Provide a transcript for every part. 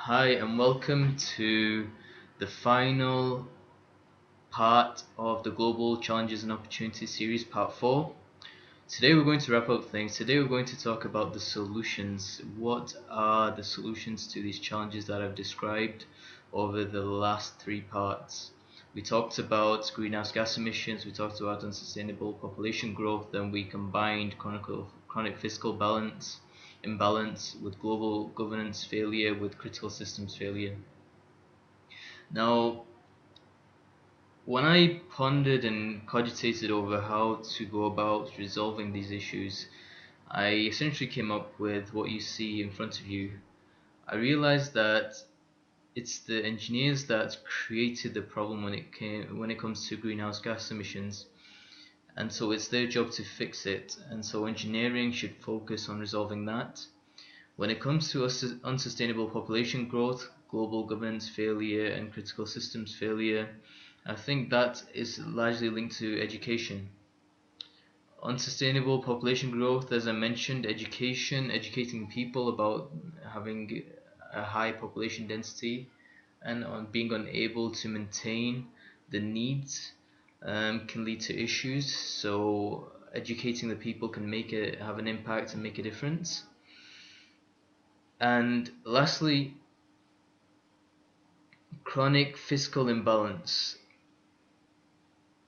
Hi, and welcome to the final part of the Global Challenges and Opportunities series, part 4. Today we're going to wrap up things. Today we're going to talk about the solutions. What are the solutions to these challenges that I've described over the last 3 parts? We talked about greenhouse gas emissions, we talked about unsustainable population growth, then we combined chronic fiscal imbalance with global governance failure with critical systems failure. Now, when I pondered and cogitated over how to go about resolving these issues, I essentially came up with what you see in front of you. I realized that it's the engineers that created the problem when it comes to greenhouse gas emissions, and so it's their job to fix it. And so engineering should focus on resolving that. When it comes to unsustainable population growth, global governance failure, and critical systems failure, I think that is largely linked to education. Unsustainable population growth, as I mentioned, educating people about having a high population density and on being unable to maintain the needs can lead to issues. So educating the people can have an impact and make a difference. And lastly, chronic fiscal imbalance.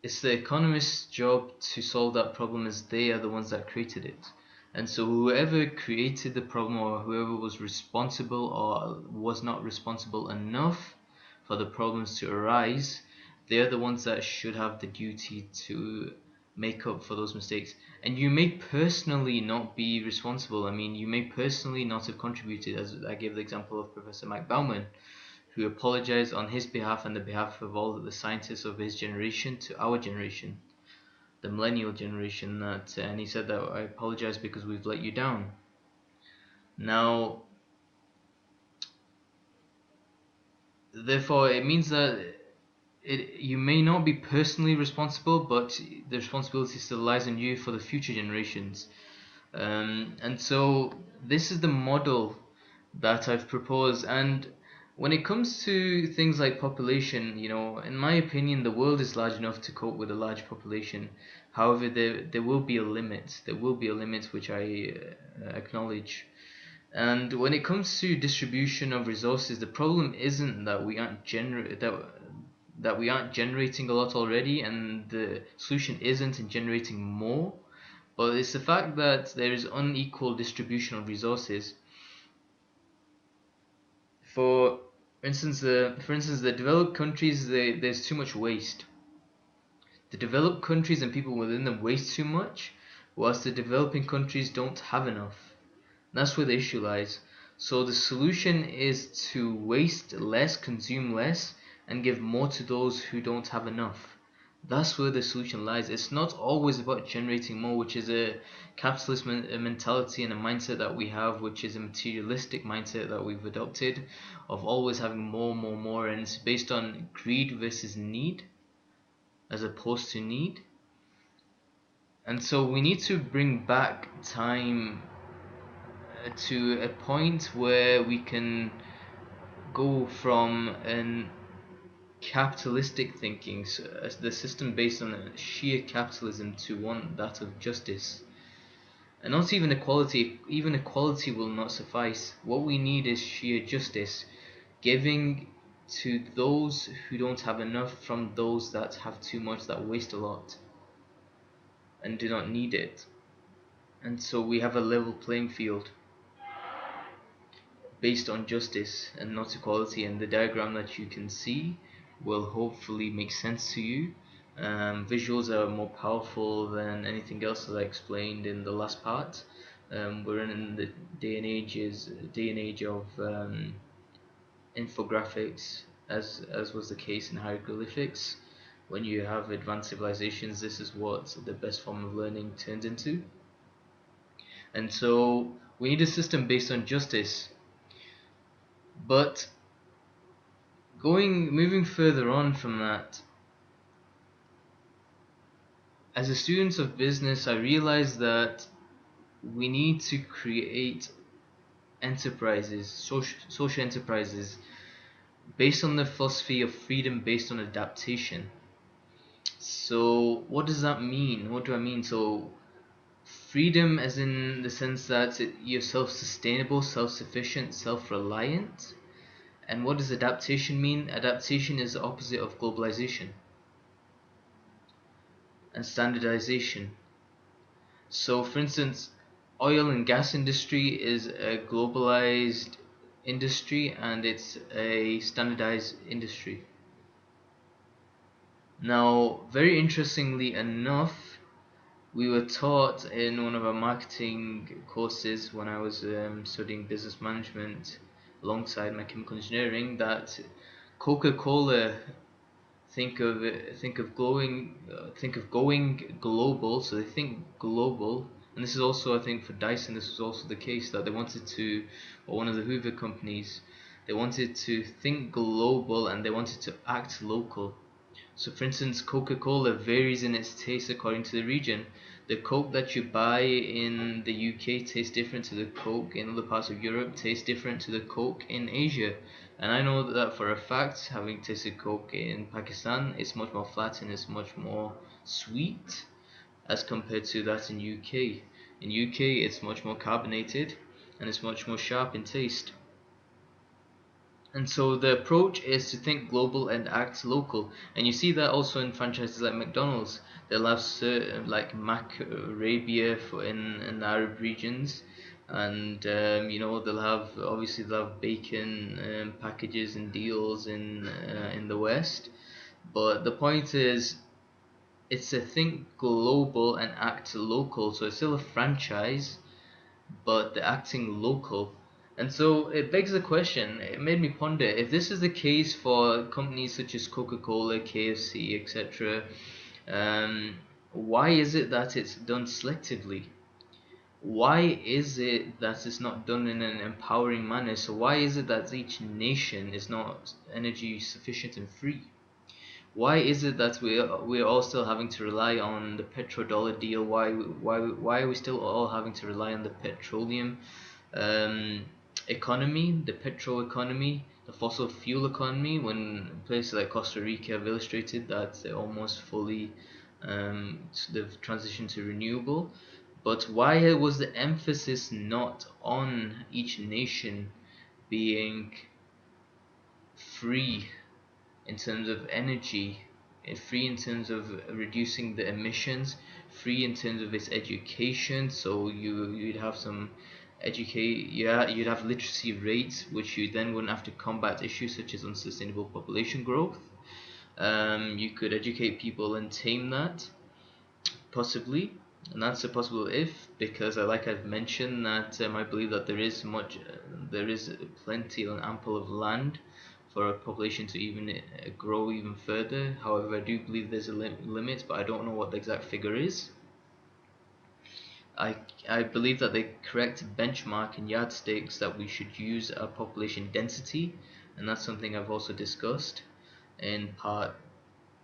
It's the economist's job to solve that problem, as they are the ones that created it. And so whoever created the problem, or whoever was responsible or was not responsible enough for the problems to arise, they're the ones that should have the duty to make up for those mistakes. And you may personally not be responsible. I mean, you may personally not have contributed, as I gave the example of Professor Mike Bauman, who apologized on his behalf and the behalf of all of the scientists of his generation to our generation, the millennial generation, and he said that I apologize because we've let you down. Now, therefore, it means that you may not be personally responsible, but the responsibility still lies on you for the future generations. And so this is the model that I've proposed. And when it comes to things like population, in my opinion, the world is large enough to cope with a large population. However, there will be a limit. There will be a limit, which I acknowledge. And when it comes to distribution of resources, the problem isn't that we aren't generating a lot already, and the solution isn't in generating more, but it's the fact that there is unequal distribution of resources. For instance, the developed countries, there's too much waste. The developed countries and people within them waste too much, whilst the developing countries don't have enough. That's where the issue lies. So the solution is to waste less, consume less, and give more to those who don't have enough. That's where the solution lies. It's not always about generating more, which is a capitalist mentality and a mindset that we have, which is a materialistic mindset that we've adopted, of always having more, and it's based on greed versus need, as opposed to need. And so we need to bring back time to a point where we can go from an capitalistic thinking, so the system based on sheer capitalism, to one that of justice. And not even equality. Even equality will not suffice. What we need is sheer justice, giving to those who don't have enough from those that have too much, that waste a lot and do not need it. And so we have a level playing field based on justice and not equality. And the diagram that you can see will hopefully make sense to you. Visuals are more powerful than anything else, as I explained in the last part. We're in the day and age of infographics, as was the case in hieroglyphics. When you have advanced civilizations, this is what the best form of learning turns into. And so we need a system based on justice. But moving further on from that, as a student of business, I realized that we need to create enterprises, social enterprises, based on the philosophy of freedom based on adaptation. So what does that mean? What do I mean? So freedom as in the sense that you're self-sustainable, self-sufficient, self-reliant. And what does adaptation mean? Adaptation is the opposite of globalization and standardization. So for instance, oil and gas industry is a globalized industry and it's a standardized industry. Now, very interestingly enough, we were taught in one of our marketing courses when I was studying business management alongside my chemical engineering that Coca-Cola think of going global. So they think global, and this is also, I think, for Dyson, this was also the case that they wanted to, or one of the Hoover companies, they wanted to think global and they wanted to act local. So for instance, Coca-Cola varies in its taste according to the region. The Coke that you buy in the UK tastes different to the Coke in other parts of Europe, tastes different to the Coke in Asia. And I know that for a fact, having tasted Coke in Pakistan, it's much more flat and it's much more sweet as compared to that in UK. In UK, it's much more carbonated and it's much more sharp in taste. And so the approach is to think global and act local. And you see that also in franchises like McDonald's. They'll have certain, like Mac Arabia in the Arab regions. And they'll have, obviously they'll have bacon packages and deals in the West. But the point is, it's to think global and act local. So it's still a franchise, but they're acting local. And so it begs the question, it made me ponder, if this is the case for companies such as Coca-Cola, KFC, etc., why is it that it's done selectively? Why is it that it's not done in an empowering manner? So why is it that each nation is not energy sufficient and free? Why is it that we're all still having to rely on the petrodollar deal? Why are we still all having to rely on the petroleum um, economy, the petro economy, the fossil fuel economy, when places like Costa Rica have illustrated that they're almost fully they've transitioned to renewable? But why was the emphasis not on each nation being free in terms of energy, free in terms of reducing the emissions, free in terms of its education? So you'd have some educate yeah you'd have literacy rates which you then wouldn't have to combat issues such as unsustainable population growth. You could educate people and tame that, possibly, and that's a possible if, because like I've mentioned that I believe that there is plenty and ample of land for a population to even grow even further. However, I do believe there's a limit, but I don't know what the exact figure is. I, I believe that the correct benchmark and yardsticks that we should use are population density, and that's something I've also discussed in part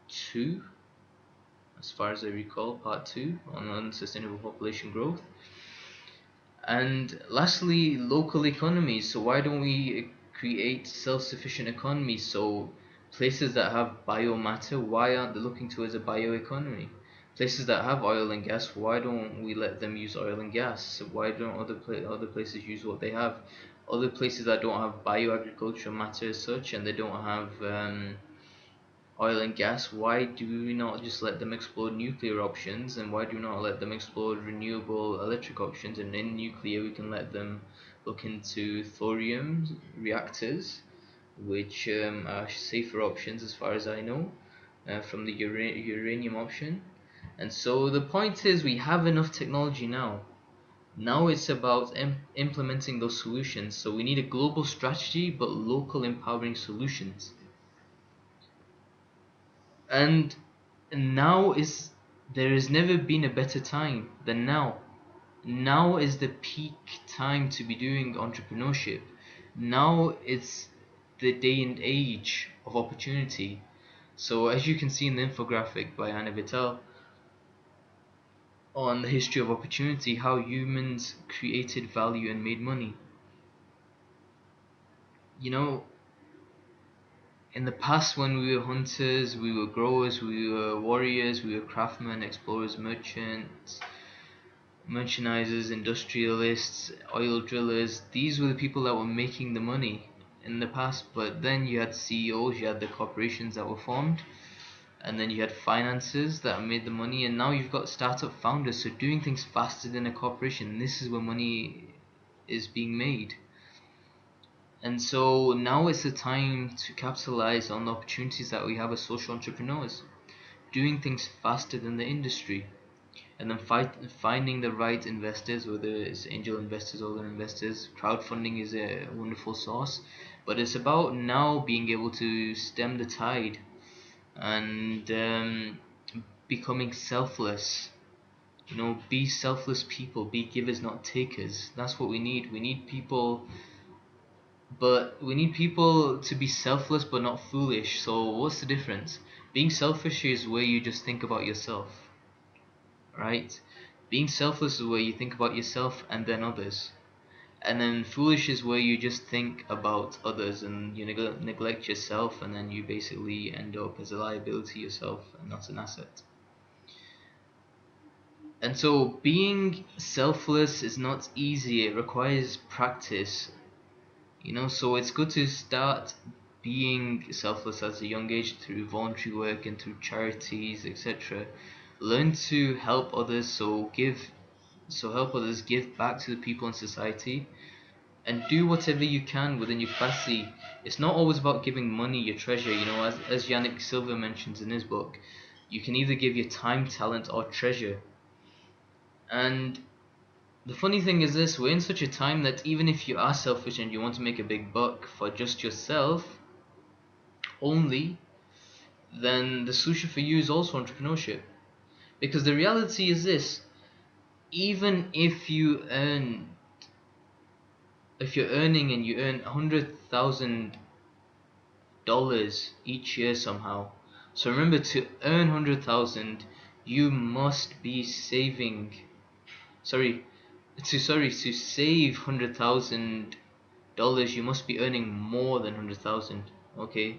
2, as far as I recall, part 2 on unsustainable population growth. And lastly, local economies. So why don't we create self-sufficient economies? So places that have biomatter, why aren't they looking towards a bioeconomy? Places that have oil and gas, why don't we let them use oil and gas? Why don't other places use what they have? Other places that don't have bioagricultural matter as such, and they don't have oil and gas, why do we not just let them explore nuclear options, and why do we not let them explore renewable electric options? And in nuclear we can let them look into thorium reactors, which are safer options as far as I know, from the uranium option. And so the point is, we have enough technology now. Now it's about implementing those solutions. So we need a global strategy, but local empowering solutions. And now is there has never been a better time than now. Now is the peak time to be doing entrepreneurship. Now is the day and age of opportunity. So as you can see in the infographic by Anna Vitale on the history of opportunity, how humans created value and made money. you know, in the past when we were hunters, we were growers, we were warriors, we were craftsmen, explorers, merchants, merchandisers, industrialists, oil drillers. These were the people that were making the money in the past. But then you had CEOs, you had the corporations that were formed, and then you had finances that made the money, and now you've got startup founders, so doing things faster than a corporation. This is where money is being made. And so now is the time to capitalize on the opportunities that we have as social entrepreneurs, doing things faster than the industry, and then finding the right investors, whether it's angel investors or other investors. Crowdfunding is a wonderful source, but it's about now being able to stem the tide and becoming selfless. You know, be selfless people, be givers, not takers. That's what we need. We need people to be selfless but not foolish. So what's the difference? Being selfish is where you just think about yourself, right? Being selfless is where you think about yourself and then others. And then foolish is where you just think about others and you neglect yourself, and then you basically end up as a liability yourself and not an asset. And so being selfless is not easy. It requires practice. So it's good to start being selfless at a young age through voluntary work and through charities, etc. Learn to help others, help others, give back to the people in society, and do whatever you can within your capacity. It's not always about giving money, your treasure. As Yannick Silver mentions in his book, you can either give your time, talent, or treasure. And the funny thing is this: we're in such a time that even if you are selfish and you want to make a big buck for just yourself only, then the solution for you is also entrepreneurship. Because the reality is this: even if you're earning and you earn $100,000 each year somehow. So remember, to earn 100,000, you must be saving. To save $100,000, you must be earning more than 100,000. Okay.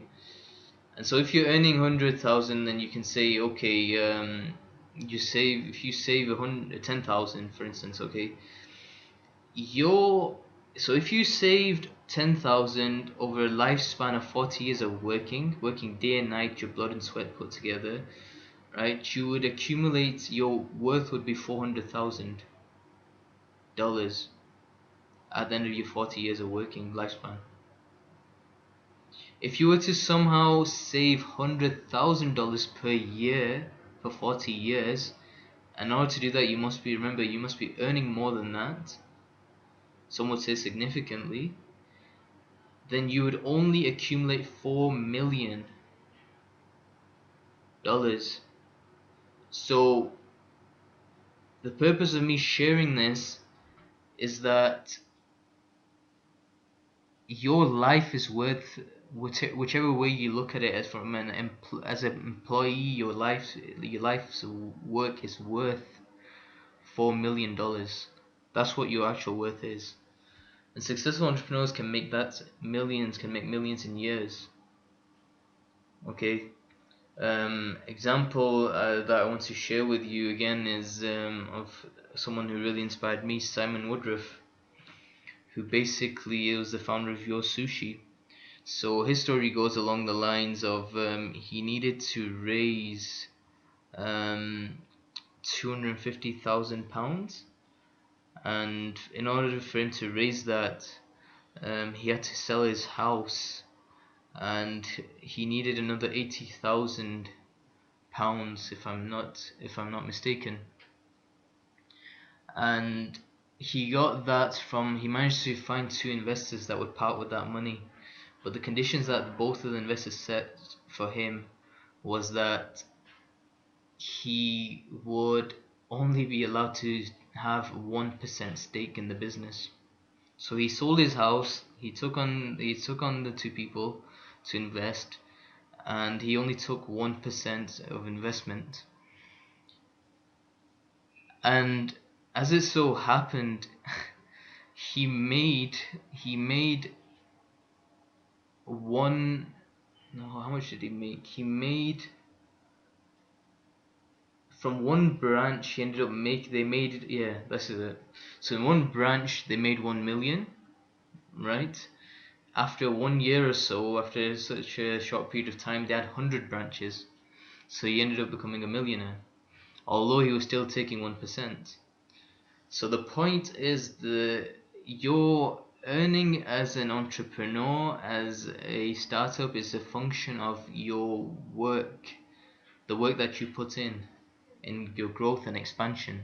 And so if you're earning 100,000, then you can say, okay, if you save 10,000, for instance, okay, your so if you saved 10,000 over a lifespan of 40 years of working day and night, your blood and sweat put together, right? You would accumulate, your worth would be $400,000 at the end of your 40 years of working lifespan. If you were to somehow save $100,000 per year for 40 years, in order to do that, you must be earning more than that. Some would say significantly. Then you would only accumulate $4 million. So the purpose of me sharing this is that your life is worth, whichever way you look at it, as an employee, your life's work is worth $4 million. That's what your actual worth is. And successful entrepreneurs can make millions in years. Okay. Example that I want to share with you again is of someone who really inspired me, Simon Woodruff, who basically was the founder of Your Sushi. So his story goes along the lines of he needed to raise £250,000, and in order for him to raise that, he had to sell his house, and he needed another £80,000, if I'm not mistaken. And he managed to find two investors that would part with that money. But the conditions that both of the investors set for him was that he would only be allowed to have 1% stake in the business. So he sold his house, he took on the two people to invest, and he only took 1% of investment. And as it so happened, he made one. No, how much did he make? He made from one branch. He ended up make. They made it. Yeah, this is it. So in one branch, they made 1 million, right? After 1 year or so, after such a short period of time, they had 100 branches. So he ended up becoming a millionaire, although he was still taking 1%. So the point is your earning as an entrepreneur, as a startup, is a function of your work, the work that you put in your growth and expansion.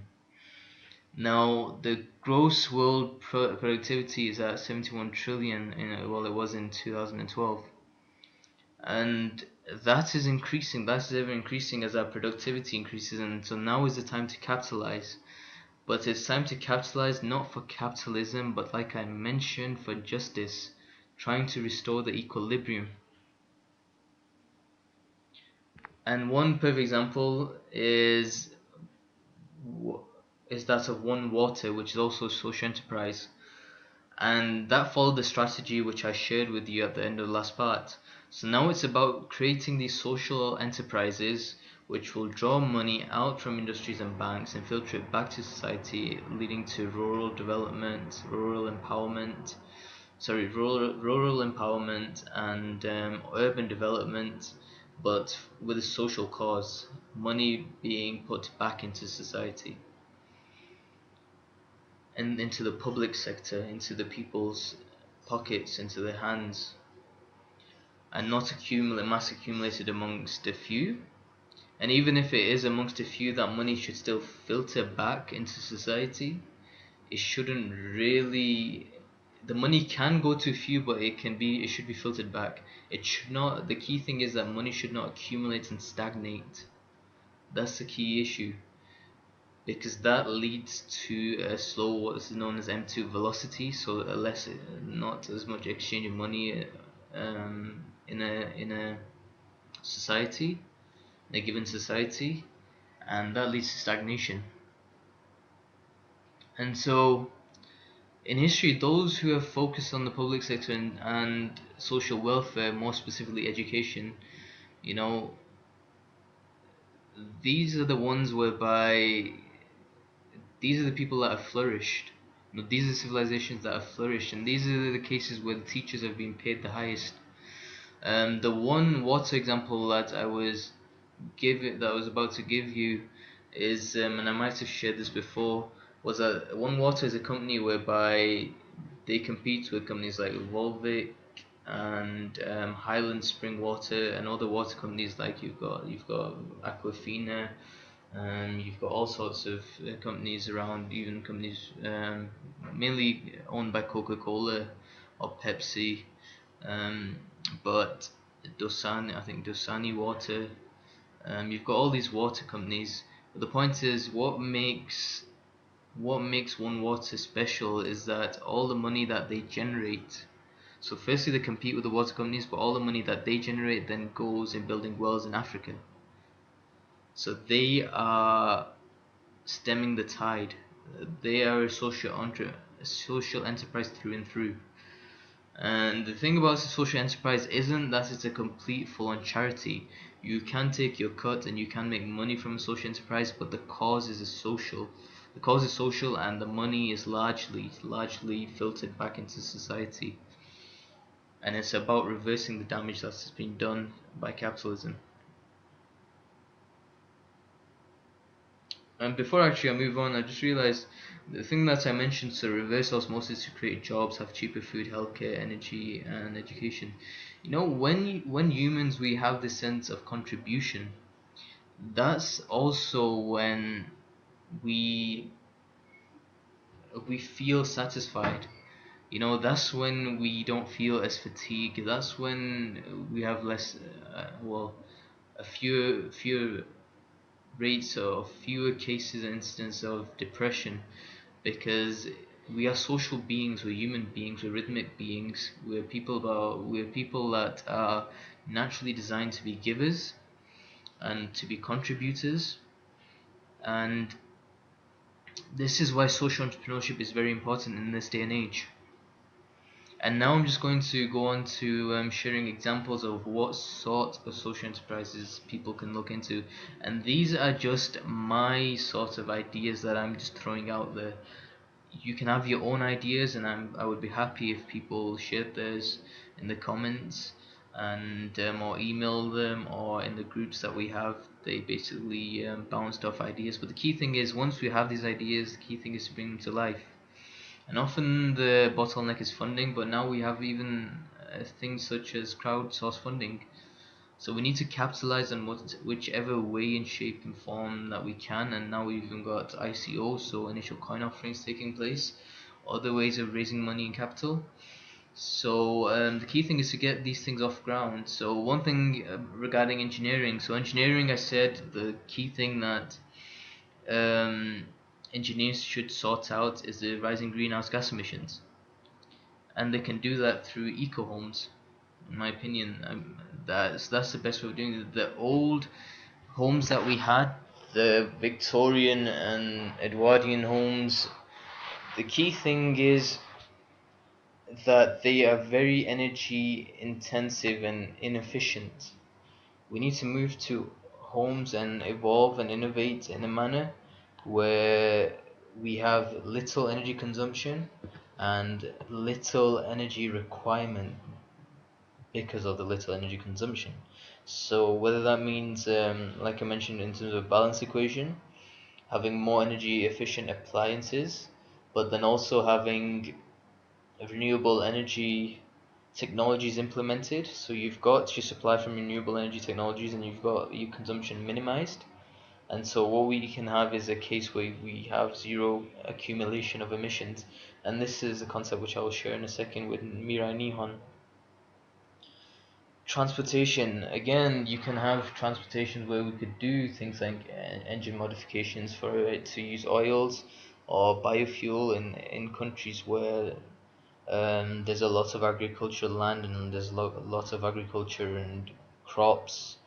Now, the gross world productivity is at 71 trillion, well, it was in 2012. And that is increasing, that's ever increasing as our productivity increases. And so now is the time to capitalize. But it's time to capitalize not for capitalism, but like I mentioned, for justice, trying to restore the equilibrium. And one perfect example is that of One Water, which is also a social enterprise. And that followed the strategy which I shared with you at the end of the last part. So now it's about creating these social enterprises which will draw money out from industries and banks and filter it back to society, leading to rural development, rural empowerment, and urban development, but with a social cause, money being put back into society and into the public sector, into the people's pockets, into their hands, and not mass accumulated amongst a few. And even if it is amongst a few, that money should still filter back into society. It shouldn't really. The money can go to a few, but it should be filtered back. It should not. The key thing is that money should not accumulate and stagnate. That's the key issue, because that leads to a slow, what is known as M2 velocity, so not as much exchange of money in a society, in a given society, and that leads to stagnation. And so, in history, those who have focused on the public sector and social welfare, more specifically education, you know, these are the ones whereby these are the people that have flourished. These are the civilizations that have flourished, and these are the cases where the teachers have been paid the highest. The One Water example that I was about to give you is, and I might have shared this before, was that One Water is a company whereby they compete with companies like Volvic and Highland Spring Water and other water companies, like you've got Aquafina. You've got all sorts of companies around, even companies mainly owned by Coca-Cola or Pepsi, um, but I think Dasani Water. You've got all these water companies. But the point is, what makes One Water special is that all the money that they generate. So firstly, they compete with the water companies, but all the money that they generate then goes in building wells in Africa. So they are stemming the tide. They are a social enterprise through and through. And the thing about a social enterprise isn't that it's a complete full-on charity. You can take your cut and you can make money from a social enterprise, but the cause is social. The cause is social, and the money is largely filtered back into society. And it's about reversing the damage that's been done by capitalism. And before actually I move on, I just realized the thing that I mentioned, so reverse osmosis to create jobs, have cheaper food, healthcare, energy, and education. When humans we have this sense of contribution, that's also when we we feel satisfied. That's when we don't feel as fatigued. That's when we have less, a fewer rates of fewer cases and incidents of depression, because we are social beings, we're human beings, we're rhythmic beings, we're people that are naturally designed to be givers and to be contributors. And this is why social entrepreneurship is very important in this day and age. And now I'm just going to go on to sharing examples of what sort of social enterprises people can look into. And these are just my sort of ideas that I'm just throwing out there. You can have your own ideas, and I would be happy if people shared theirs in the comments, and or email them, or in the groups that we have. They basically bounced off ideas. But the key thing is, once we have these ideas, the key thing is to bring them to life. And often the bottleneck is funding, but now we have even things such as crowdsource funding. So we need to capitalize on whichever way and shape and form that we can. And now we've even got ICO, so initial coin offerings, taking place, other ways of raising money and capital. So the key thing is to get these things off ground. So one thing regarding engineering. So engineering, I said the key thing that um, engineers should sort out is the rising greenhouse gas emissions, and they can do that through eco homes. In my opinion, that's the best way of doing it. The old homes that we had, the Victorian and Edwardian homes, the key thing is that they are very energy intensive and inefficient. We need to move to homes and evolve and innovate in a manner where we have little energy consumption and little energy requirement because of the little energy consumption. So whether that means, like I mentioned in terms of balance equation, having more energy efficient appliances, but then also having renewable energy technologies implemented. So you've got your supply from renewable energy technologies, and you've got your consumption minimized. And so what we can have is a case where we have zero accumulation of emissions. And this is a concept which I will share in a second with MIRAI NIHON. Transportation, again, you can have transportation where we could do things like engine modifications for it to use oils or biofuel in countries where there's a lot of agricultural land, and there's lots of agriculture and crops,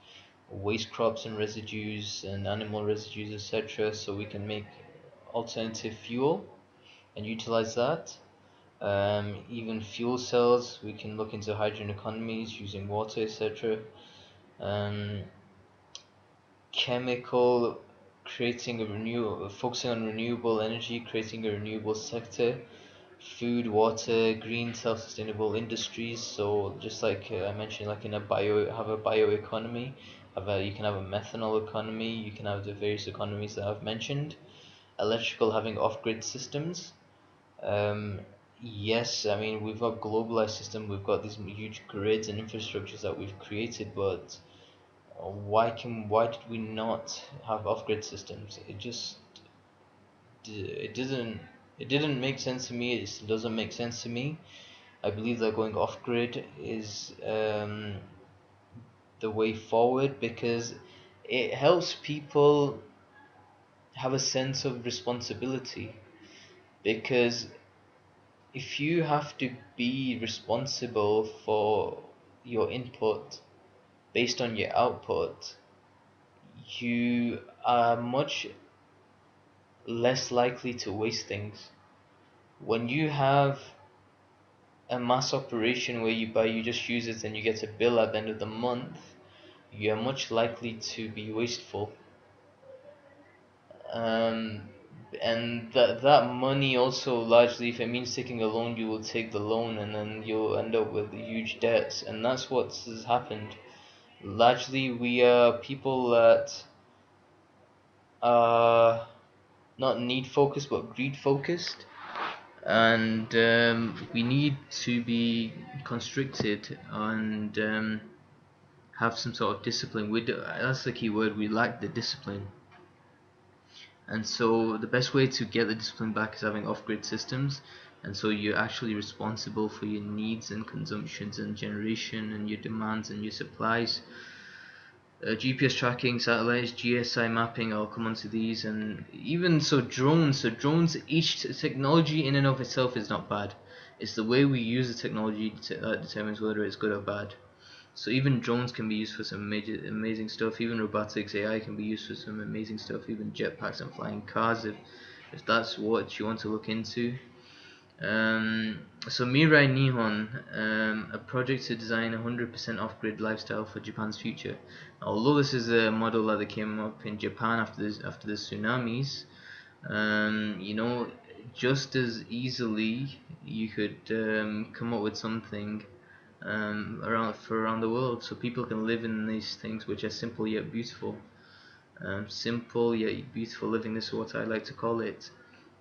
waste crops and residues and animal residues, etc. So we can make alternative fuel and utilize that. Even fuel cells, we can look into hydrogen economies using water, etc. Um, Chemical, focusing on renewable energy, creating a renewable sector. Food, water, green, self-sustainable industries. So just like I mentioned, like in a have a bioeconomy, you can have a methanol economy, you can have the various economies that I've mentioned. Electrical, having off-grid systems. Um, yes, I mean we've got globalized system, we've got these huge grids and infrastructures that we've created, but why did we not have off-grid systems? It didn't it didn't make sense to me. It still doesn't make sense to me. I believe that going off-grid is the way forward, because it helps people have a sense of responsibility. Because if you have to be responsible for your input based on your output, you are much less likely to waste things. When you have a mass operation where you just use it and you get a bill at the end of the month, you are much likely to be wasteful. Um, and that money also, largely, if it means taking a loan, you will take the loan, and then you'll end up with huge debts. And that's what has happened. Largely, we are people that are not need focused but greed focused, and we need to be constricted and have some sort of discipline. That's the key word. We lack the discipline. And so the best way to get the discipline back is having off-grid systems. And so you're actually responsible for your needs and consumptions and generation and your demands and your supplies. GPS tracking, satellites, GSI mapping, I'll come onto these. And even so drones. So drones, each technology in and of itself is not bad. It's the way we use the technology that determines whether it's good or bad. So even drones can be used for some amazing stuff. Even robotics, AI can be used for some amazing stuff. Even jetpacks and flying cars, if that's what you want to look into. So MIRAI NIHON, a project to design a 100% off-grid lifestyle for Japan's future. Although this is a model that came up in Japan after the tsunamis, you know, just as easily you could come up with something around the world, so people can live in these things which are simple yet beautiful. Simple yet beautiful living, this is what I like to call it.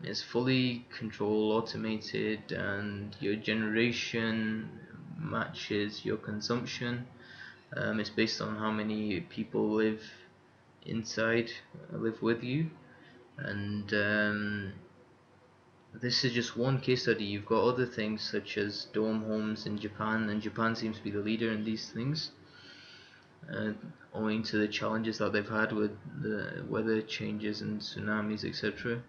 It's fully controlled, automated, and your generation matches your consumption. It's based on how many people live with you, and this is just one case study. You've got other things such as dome homes in Japan, and Japan seems to be the leader in these things, uh, owing to the challenges that they've had with the weather changes and tsunamis, etc.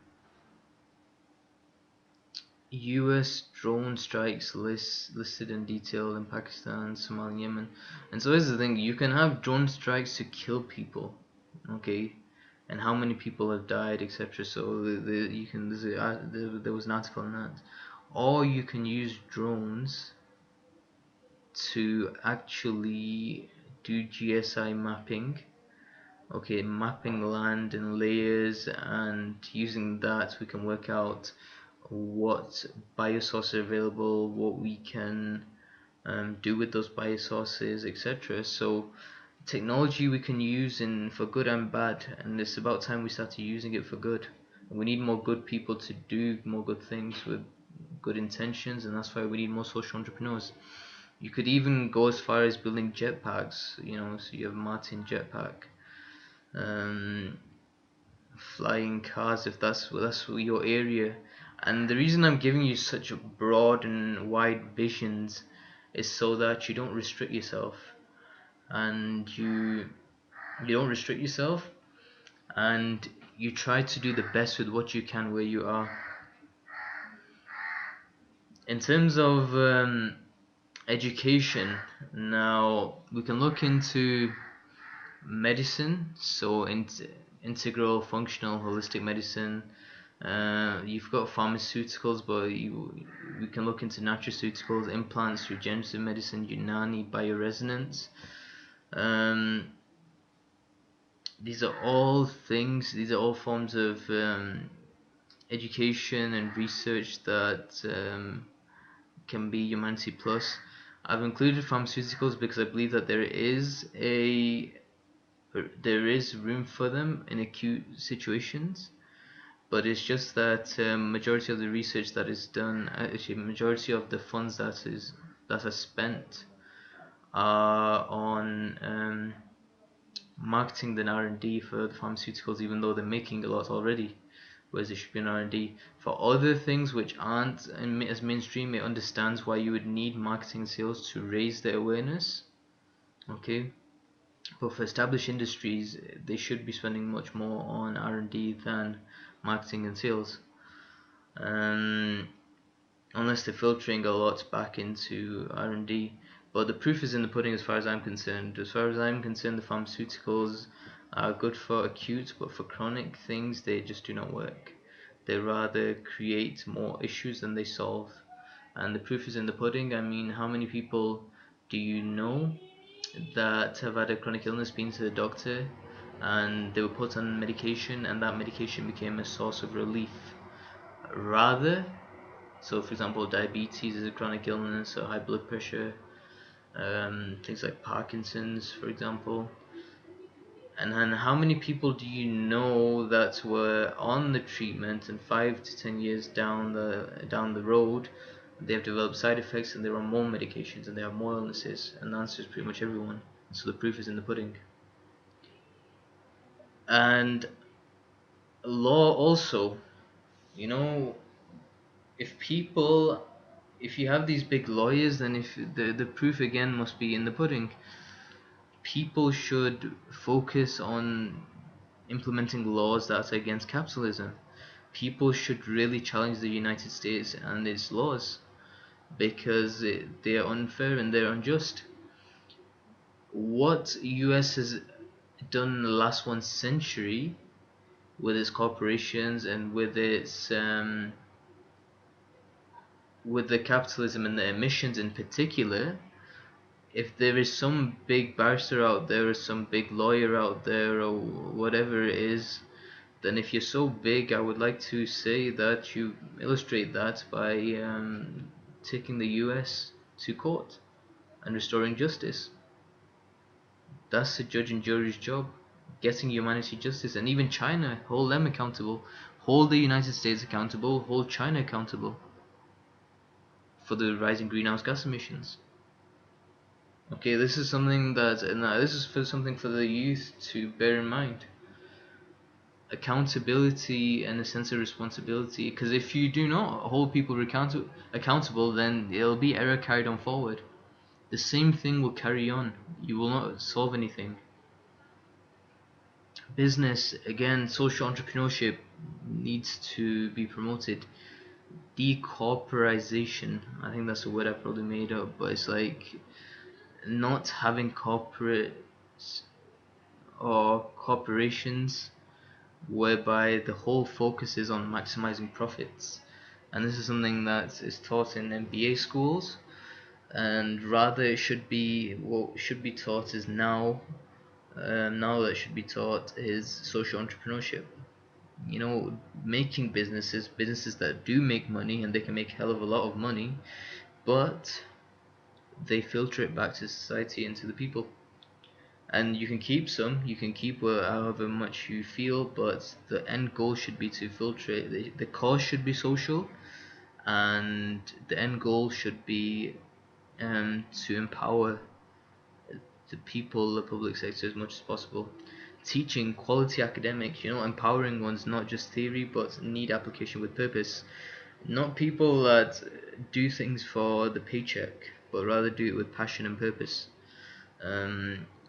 US drone strikes listed in detail in Pakistan, Somalia, and Yemen. And so here's the thing, you can have drone strikes to kill people, okay? And how many people have died, etc. So you can there was an article on that. Or you can use drones to actually do GSI mapping, okay, mapping land in layers, and using that we can work out what biosources are available, what we can do with those biosources, etc. So technology we can use in for good and bad, and it's about time we started using it for good. We need more good people to do more good things with good intentions, and that's why we need more social entrepreneurs. You could even go as far as building jetpacks, you know, so you have Martin jetpack, um, flying cars, if that's your area. And the reason I'm giving you such broad and wide visions is so that you don't restrict yourself, and you don't restrict yourself, and you try to do the best with what you can where you are. In terms of education, now we can look into medicine, so integral, functional, holistic medicine. You've got pharmaceuticals, but we can look into nutraceuticals, implants, regenerative medicine, Unani, bioresonance. Um, these are all things. These are all forms of education and research that can be humanity plus. I've included pharmaceuticals because I believe that there is room for them in acute situations, but it's just that majority of the research that is done, actually majority of the funds that are spent are on marketing than R&D for the pharmaceuticals, even though they're making a lot already, whereas there should be an R&D for other things which aren't as mainstream. It understands why you would need marketing and sales to raise the awareness, okay? But for established industries, they should be spending much more on R&D than marketing and sales, um, unless they're filtering a lot back into R&D. But the proof is in the pudding as far as I'm concerned. As far as I'm concerned, the pharmaceuticals are good for acute, but for chronic things, they just do not work. They rather create more issues than they solve. And the proof is in the pudding. I mean, how many people do you know that have had a chronic illness, been to the doctor, and they were put on medication, and that medication became a source of relief? Rather, so for example, diabetes is a chronic illness, or high blood pressure, things like Parkinson's, for example. And then how many people do you know that were on the treatment, and 5 to 10 years down the road, they have developed side effects and they're on more medications and they have more illnesses? And the answer is pretty much everyone. So the proof is in the pudding. And law also, you know, if people, if you have these big lawyers, then if the proof again must be in the pudding. People should focus on implementing laws that are against capitalism. People should really challenge the United States and its laws, because they are unfair and they're unjust. What US has done in the last 1 century with its corporations and with its with the capitalism and the emissions in particular, if there is some big barrister out there or some big lawyer out there or whatever it is, then if you're so big, I would like to say that you illustrate that by taking the US to court and restoring justice. That's the judge and jury's job, getting humanity justice. And even China, hold them accountable, hold the United States accountable, hold China accountable for the rising greenhouse gas emissions. Okay, this is something that, this is something for the youth to bear in mind. Accountability and a sense of responsibility, because if you do not hold people accountable, then it'll be error carried on forward. The same thing will carry on. You will not solve anything. Business, again, social entrepreneurship needs to be promoted. Decorporization, I think that's a word I probably made up, but it's like not having corporates or corporations whereby the whole focus is on maximizing profits. And this is something that is taught in MBA schools, and rather it should be, what should be taught is now that should be taught is social entrepreneurship. You know, making businesses that do make money, and they can make a hell of a lot of money, but they filter it back to society and to the people. And you can keep some, you can keep however much you feel, but the end goal should be to filter it. The cause should be social, and the end goal should be to empower the people, the public sector, as much as possible. Teaching quality academics, empowering ones, not just theory, but need application with purpose. Not people that do things for the paycheck, but rather do it with passion and purpose.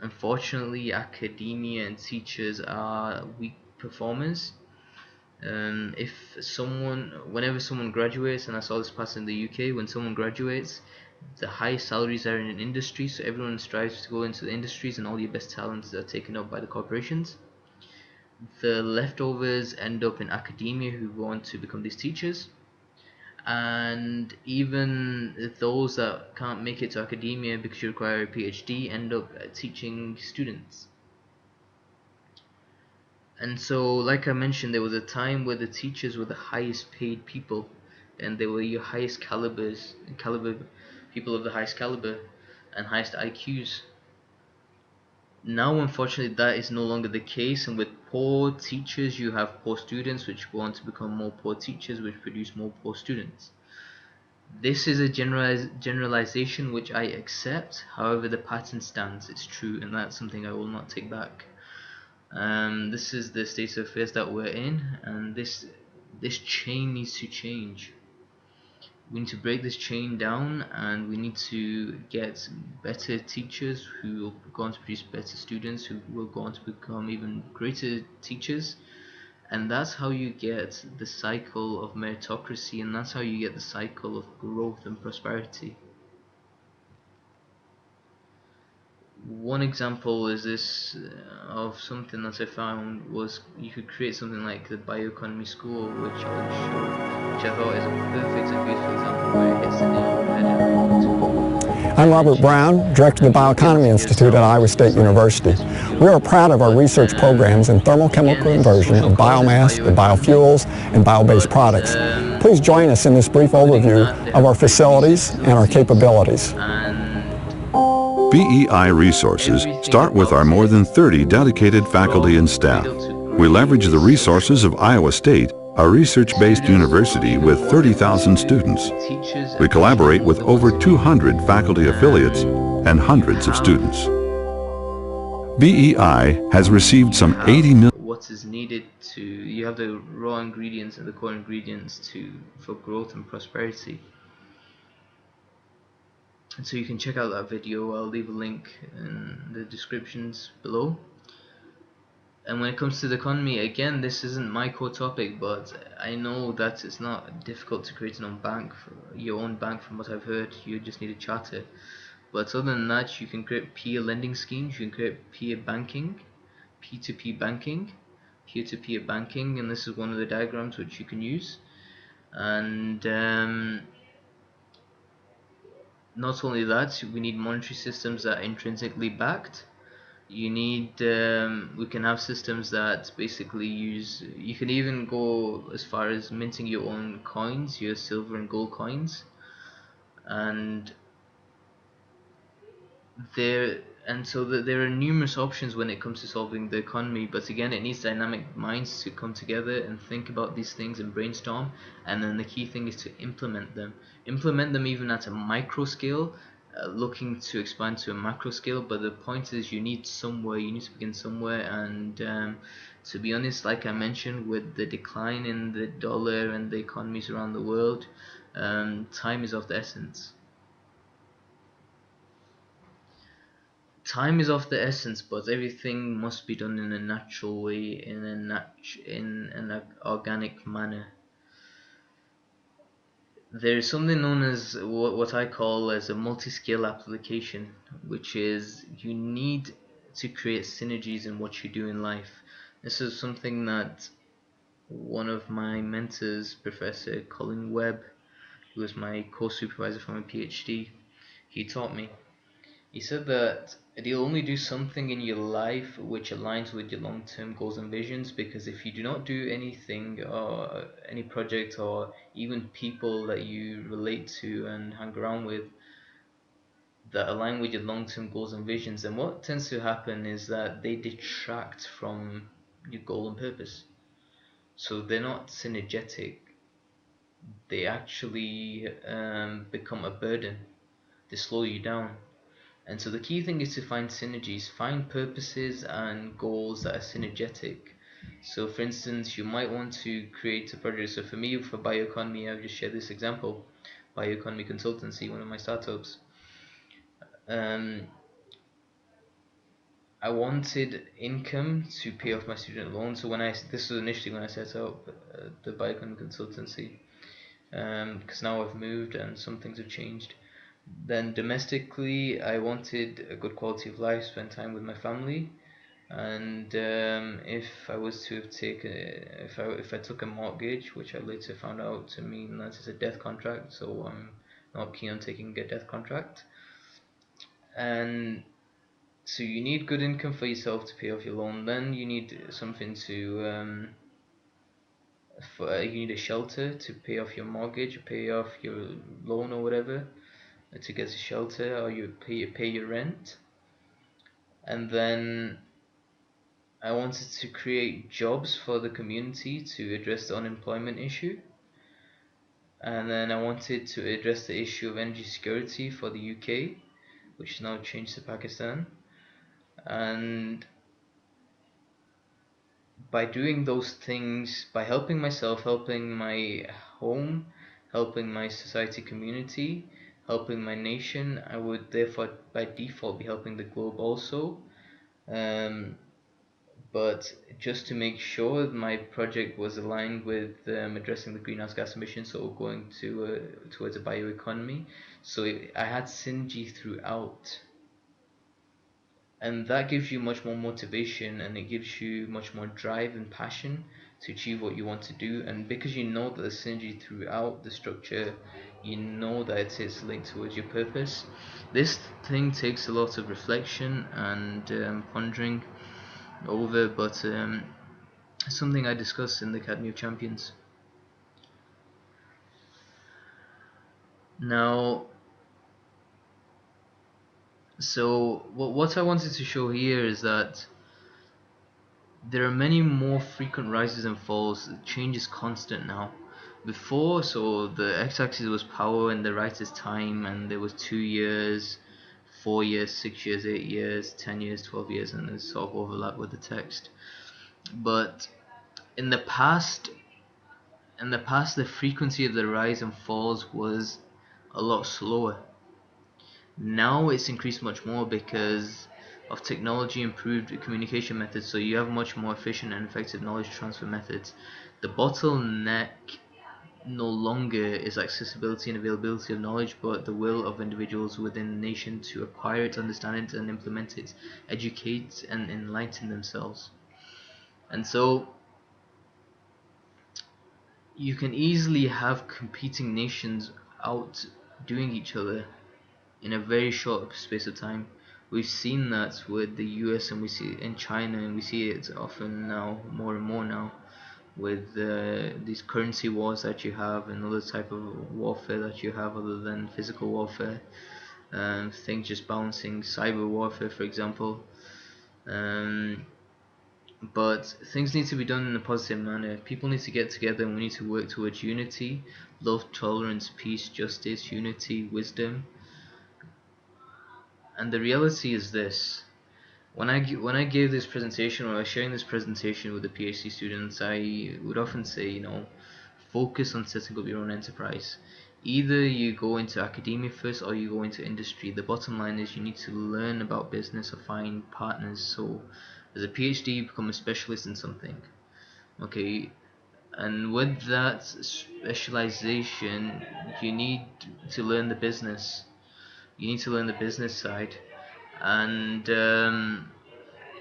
Unfortunately, academia and teachers are weak performers. Whenever someone graduates, and I saw this pass in the UK, when someone graduates, the highest salaries are in an industry, so everyone strives to go into the industries, and all your best talents are taken up by the corporations. The leftovers end up in academia, who want to become these teachers, and even those that can't make it to academia because you require a PhD end up teaching students. And so, like I mentioned, there was a time where the teachers were the highest paid people, and they were your highest caliber people of the highest caliber and highest IQs. Now, unfortunately, that is no longer the case, and with poor teachers, you have poor students, which go on to become more poor teachers, which produce more poor students. This is a generalization which I accept. However, the pattern stands. It's true, and that's something I will not take back. This is the state of affairs that we're in, and this chain needs to change. We need to break this chain down, and we need to get better teachers who will go on to produce better students, who will go on to become even greater teachers. And that's how you get the cycle of meritocracy, and that's how you get the cycle of growth and prosperity. One example is this of something that I found was you could create something like the bioeconomy school, which I'll show, which I thought is a perfect and beautiful example where it hits the nail on the head and I'm Robert Brown, Director of the Bioeconomy Institute at Iowa State University. We are proud of our research programs in thermochemical conversion of biomass to biofuels and bio-based products. Please join us in this brief overview of our facilities and our capabilities. BEI resources start with our more than 30 dedicated faculty and staff. We leverage the resources of Iowa State, a research-based university with 30,000 students. We collaborate with over 200 faculty affiliates and hundreds of students. BEI has received some 80 million. What is needed you have the raw ingredients and the core ingredients for growth and prosperity. And so you can check out that video. I'll leave a link in the descriptions below. And when it comes to the economy, again, this isn't my core topic, but I know that it's not difficult to create your own bank. From what I've heard, you just need a charter. But other than that, you can create peer lending schemes, you can create peer banking, P2P banking, peer-to-peer banking, and this is one of the diagrams which you can use. And not only that, we need monetary systems that are intrinsically backed. You need we can have systems that basically use, you can even go as far as minting your own coins, your silver and gold coins. And there there are numerous options when it comes to solving the economy, but again, it needs dynamic minds to come together and think about these things and brainstorm. And then the key thing is to implement them even at a micro scale, looking to expand to a macro scale. But the point is, you need to begin somewhere. And to be honest, like I mentioned, with the decline in the dollar and the economies around the world, time is of the essence. Time is of the essence, but everything must be done in a natural way, in an organic manner. There is something known as what I call as a multi-scale application, which is you need to create synergies in what you do in life. This is something that one of my mentors, Professor Colin Webb, who was my co-supervisor for my PhD, he taught me. He said that you'll only do something in your life which aligns with your long-term goals and visions, because if you do not do anything or any project or even people that you relate to and hang around with that align with your long-term goals and visions, then what tends to happen is that they detract from your goal and purpose. So they're not synergetic. They actually become a burden. They slow you down. And so the key thing is to find synergies, find purposes and goals that are synergetic. So for instance, you might want to create a project. So for me, for bioeconomy, I've just shared this example, bioeconomy consultancy, one of my startups. Um, I wanted income to pay off my student loan. So this was initially when I set up the bioeconomy consultancy, because now I've moved and some things have changed. Then domestically, I wanted a good quality of life, spend time with my family, and if I was to have taken, if I took a mortgage, which I later found out to mean that it's a death contract, so I'm not keen on taking a death contract. And so you need good income for yourself to pay off your loan. Then you need something to you need a shelter to pay off your mortgage, pay off your loan or whatever, to get a shelter, or you pay your rent. And then I wanted to create jobs for the community to address the unemployment issue. And then I wanted to address the issue of energy security for the UK, which is now changed to Pakistan. And by doing those things, by helping myself, helping my home, helping my society community, helping my nation, I would therefore by default be helping the globe also. But just to make sure my project was aligned with addressing the greenhouse gas emissions, so going towards a bioeconomy, so I had synergy throughout. And that gives you much more motivation, and it gives you much more drive and passion to achieve what you want to do. And because you know that there's synergy throughout the structure, you know that it is linked towards your purpose. This thing takes a lot of reflection and pondering over, but something I discussed in the Academy of Champions. Now, so what I wanted to show here is that there are many more frequent rises and falls. Change is constant now. Before, so the x-axis was power and the right is time, and there was 2 years, 4 years, 6 years, 8 years, 10 years, 12 years, and there's sort of overlap with the text. But in the past, the frequency of the rise and falls was a lot slower. Now it's increased much more because of technology, improved communication methods, so you have much more efficient and effective knowledge transfer methods. The bottleneck no longer is accessibility and availability of knowledge, but the will of individuals within the nation to acquire it, understand it, and implement it, educate and enlighten themselves. And so you can easily have competing nations outdoing each other. in a very short space of time. We've seen that with the US, and we see it in China, and we see it often now, more and more now, with these currency wars that you have and other type of warfare that you have other than physical warfare. Things just bouncing, cyber warfare, for example. Um, but things need to be done in a positive manner. People need to get together, and we need to work towards unity, love, tolerance, peace, justice, unity, wisdom. And the reality is this: when I gave this presentation, or I was sharing this presentation with the PhD students, I would often say, focus on setting up your own enterprise. Either you go into academia first, or you go into industry. The bottom line is you need to learn about business or find partners. So as a PhD, you become a specialist in something. Okay, and with that specialization, you need to learn the business. You need to learn the business side, and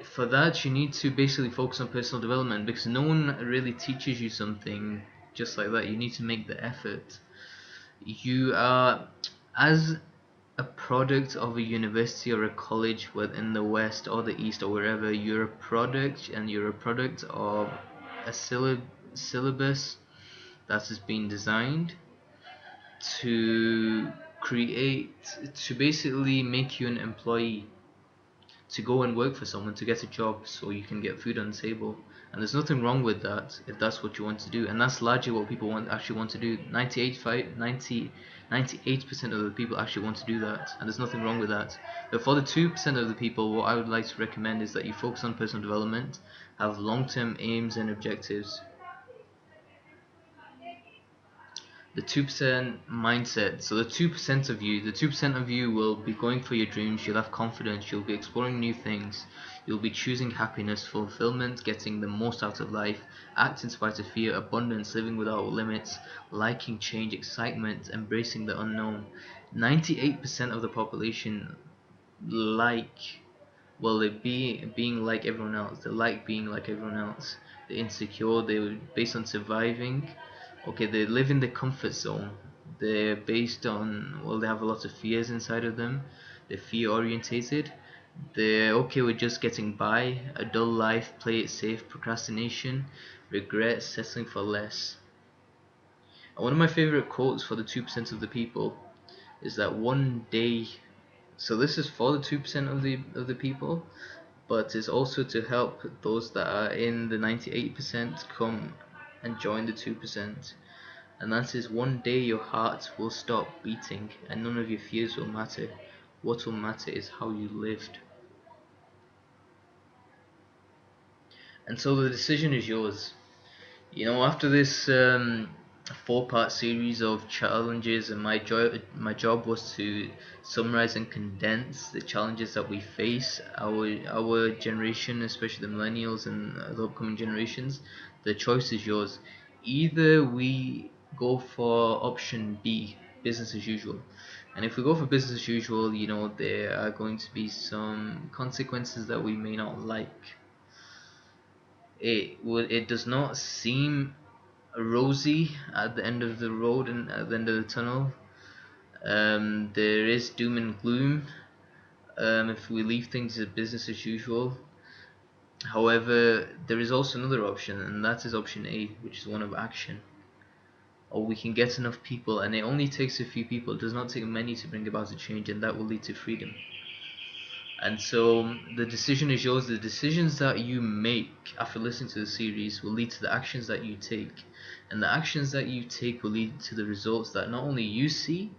for that you need to basically focus on personal development, because no one really teaches you something just like that. You need to make the effort. You are, as a product of a university or a college, whether in the West or the East or wherever, you're a product, and you're a product of a syllabus that has been designed to create, to basically make you an employee, to go and work for someone, to get a job so you can get food on the table. And there's nothing wrong with that if that's what you want to do, and that's largely what people actually want to do. 98% of the people actually want to do that, and there's nothing wrong with that. But for the 2% of the people, what I would like to recommend is that you focus on personal development, have long-term aims and objectives. The 2% mindset. So the 2% of you will be going for your dreams. You'll have confidence, you'll be exploring new things, you'll be choosing happiness, fulfillment, getting the most out of life, act in spite of fear, abundance, living without limits, liking change, excitement, embracing the unknown. 98% of the population like, well, they being like everyone else. They like being like everyone else. They're insecure. They're based on surviving. Okay, they live in the comfort zone. They're based on, well, they have a lot of fears inside of them. They're fear orientated. They're okay with just getting by, a dull life, play it safe, procrastination, regret, settling for less. And one of my favorite quotes for the 2% of the people is that one day, so this is for the 2% of the people, but it's also to help those that are in the 98% come and join the 2%. And that is, one day your heart will stop beating and none of your fears will matter. What will matter is how you lived. And so the decision is yours. After this 4-part series of challenges, and my job was to summarize and condense the challenges that we face, our generation, especially the millennials and the upcoming generations. The choice is yours. Either we go for option B, business as usual. And if we go for business as usual, there are going to be some consequences that we may not like. It does not seem rosy at the end of the road and at the end of the tunnel. There is doom and gloom if we leave things as business as usual. However, there is also another option, and that is option A, which is one of action. Or we can get enough people, and it only takes a few people. It does not take many to bring about a change, and that will lead to freedom. And so the decision is yours. The decisions that you make after listening to the series will lead to the actions that you take. And the actions that you take will lead to the results that not only you see,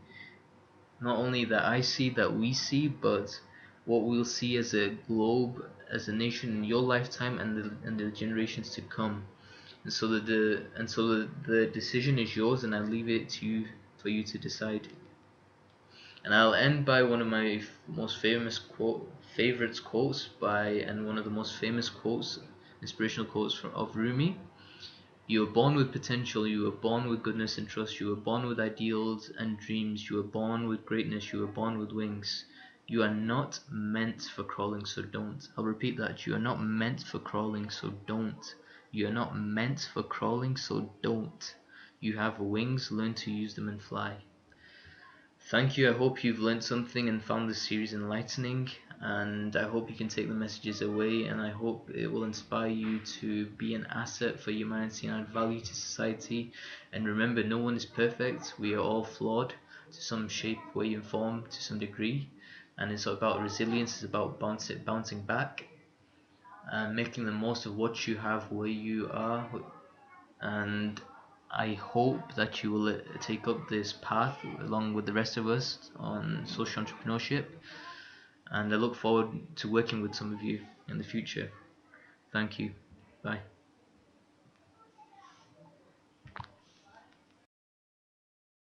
not only that I see, that we see, but what we'll see as a globe, as a nation in your lifetime and the generations to come. And so the decision is yours, and I leave it to you for you to decide. And I'll end by one of my most favorites quotes and one of the most famous quotes, inspirational quotes of Rumi. You were born with potential, you were born with goodness and trust, you were born with ideals and dreams, you were born with greatness, you were born with wings. You are not meant for crawling, so don't. I'll repeat that. You are not meant for crawling, so don't. You are not meant for crawling, so don't. You have wings, learn to use them and fly. Thank you. I hope you've learned something and found this series enlightening. And I hope you can take the messages away. And I hope it will inspire you to be an asset for humanity and add value to society. And remember, no one is perfect. We are all flawed to some shape, way, and form to some degree. And it's about resilience. It's about bouncing back and making the most of what you have, where you are. And I hope that you will take up this path along with the rest of us on social entrepreneurship, and I look forward to working with some of you in the future. Thank you. Bye.